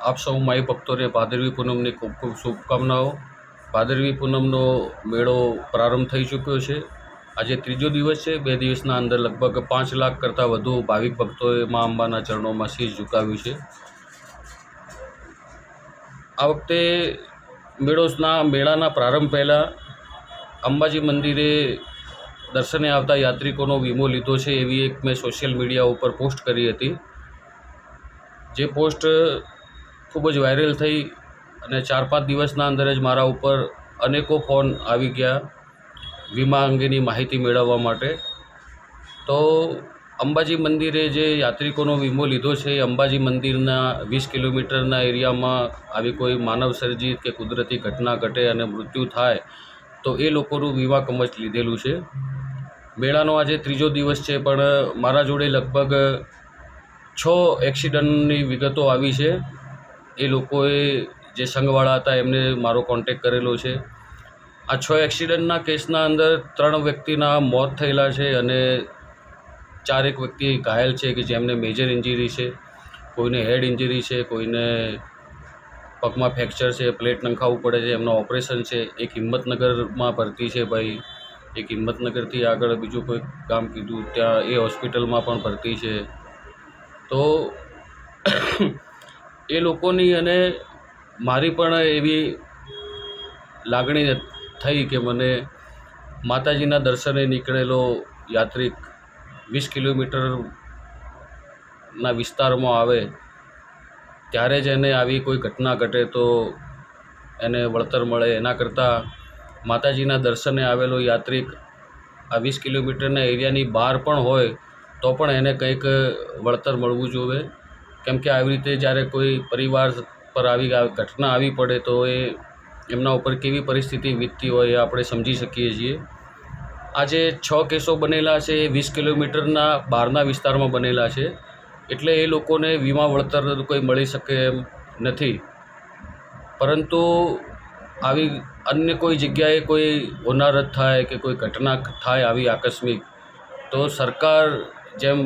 આપ સૌ માઈ ભક્તોને ભાદરવી પૂનમની ખૂબ ખૂબ શુભકામનાઓ। ભાદરવી પૂનમનો મેળો પ્રારંભ થઈ ચૂક્યો છે। આજે ત્રીજો દિવસ છે। 2 દિવસના અંદર લગભગ 5 લાખ કરતાં વધુ ભાવિક ભક્તોએ મા અંબાના ચરણોમાં શીશ ઝુકાવ્યું છે। આ વખતે મેળાના પ્રારંભ પહેલાં અંબાજી મંદિરે દર્શને આવતા યાત્રિકોનો વીમો લીધો છે એવી એક મેં સોશિયલ મીડિયા ઉપર પોસ્ટ કરી હતી, જે પોસ્ટ ખૂબ જ વાયરલ થઈ અને 4-5 દિવસના અંદર જ મારા ઉપર અનેકો ફોન આવી ગયા વીમા અંગેની માહિતી મેળવવા માટે। તો અંબાજી મંદિરે જે યાત્રિકોનો વીમો લીધો છે એ અંબાજી મંદિરના 20 કિલોમીટરના એરિયામાં આવી કોઈ માનવ સર્જિત કે કુદરતી ઘટના ઘટે અને મૃત્યુ થાય તો એ લોકોનું વીમા કવચ લીધેલું છે। મેળાનો આજે ત્રીજો દિવસ છે, પણ મારા જોડે લગભગ 6 એક્સિડન્ટની વિગતો આવી છે। એ લોકોએ જે સંઘવાળા હતા એમને મારો કોન્ટેક્ટ કરેલો છે। આ 6 એક્સિડન્ટના કેસના અંદર 3 વ્યક્તિના મોત થયેલા છે અને 4 વ્યક્તિ ઘાયલ છે કે જેમને મેજર ઇન્જરી છે, કોઈને હેડ ઇન્જરી છે, કોઈને પગમાં ફ્રેક્ચર છે, પ્લેટ નંખાવવું પડે છે, એમનો ઓપરેશન છે। એક હિંમતનગરમાં ભરતી છે ભાઈ, એક હિંમતનગરથી આગળ બીજું કોઈ ગામ કીધું ત્યાં એ હોસ્પિટલમાં પણ ભરતી છે। તો એ લોકોની અને મારી પણ એવી લાગણી થઈ કે મને માતાજીના દર્શને નીકળેલો યાત્રિક 20 કિલોમીટરના વિસ્તારમાં આવે ત્યારે જ એને આવી કોઈ ઘટના ઘટે તો એને વળતર મળે, એના કરતાં માતાજીના દર્શને આવેલો યાત્રિક આ 20 કિલોમીટરના એરિયાની બહાર પણ હોય તો પણ એને કંઈક વળતર મળવું જોઈએ। કેમ કે આવી રીતે જ્યારે કોઈ પરિવાર પર આવી ઘટના આવી પડે તો એ એમના ઉપર કેવી પરિસ્થિતિ વીતતી હોય એ આપણે સમજી શકીએ છીએ। આજે 6 કેસો બનેલા છે એ 20 કિલોમીટરના બહારના વિસ્તારમાં બનેલા છે, એટલે એ લોકોને વીમા વળતર કોઈ મળી શકે એમ નથી। પરંતુ આવી અન્ય કોઈ જગ્યાએ કોઈ હોનારત થાય કે કોઈ ઘટના થાય આવી આકસ્મિક, તો સરકાર જેમ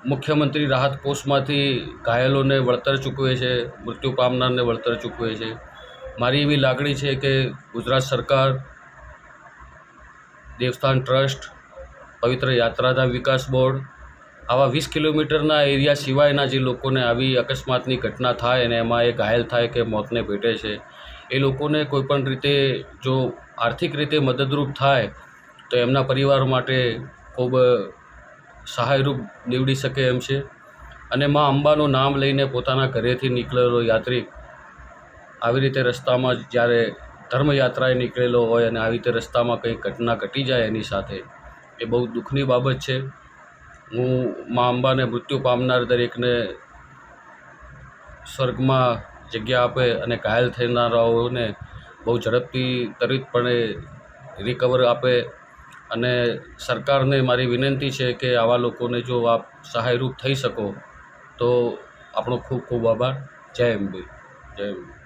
મુખ્યમંત્રી રાહત કોષમાંથી ઘાયલોને વળતર ચૂકવે છે, મૃત્યુ પામનારને વળતર ચૂકવે છે, મારી એવી લાગણી છે કે ગુજરાત સરકાર, દેવસ્થાન ટ્રસ્ટ, પવિત્ર યાત્રાધામ વિકાસ બોર્ડ આવા 20 કિલોમીટરના એરિયા સિવાયના જે લોકોને આવી અકસ્માતની ઘટના થાય અને એમાં એ ઘાયલ થાય કે મોતને ભેટે છે એ લોકોને કોઈપણ રીતે જો આર્થિક રીતે મદદરૂપ થાય તો એમના પરિવાર માટે ખૂબ સહાયરૂપ નીવડી શકે એમ છે। અને મા અંબાનું નામ લઈને પોતાના ઘરેથી નીકળેલો યાત્રિક આવી રીતે રસ્તામાં જ્યારે ધર્મયાત્રાએ નીકળેલો હોય અને આવી રીતે રસ્તામાં કંઈ ઘટના ઘટી જાય એની સાથે, એ બહુ દુઃખની બાબત છે। હું મા અંબાને મૃત્યુ પામનાર દરેકને સ્વર્ગમાં જગ્યા આપે અને ઘાયલ થનારાઓને બહુ ઝડપથી ત્વરિતપણે રિકવર આપે, અને સરકારને મારી વિનંતી છે કે આવા લોકોને જો આપ સહાયરૂપ થઈ શકો તો આપણો ખૂબ ખૂબ આભાર। જય અંબે, જય અંબે।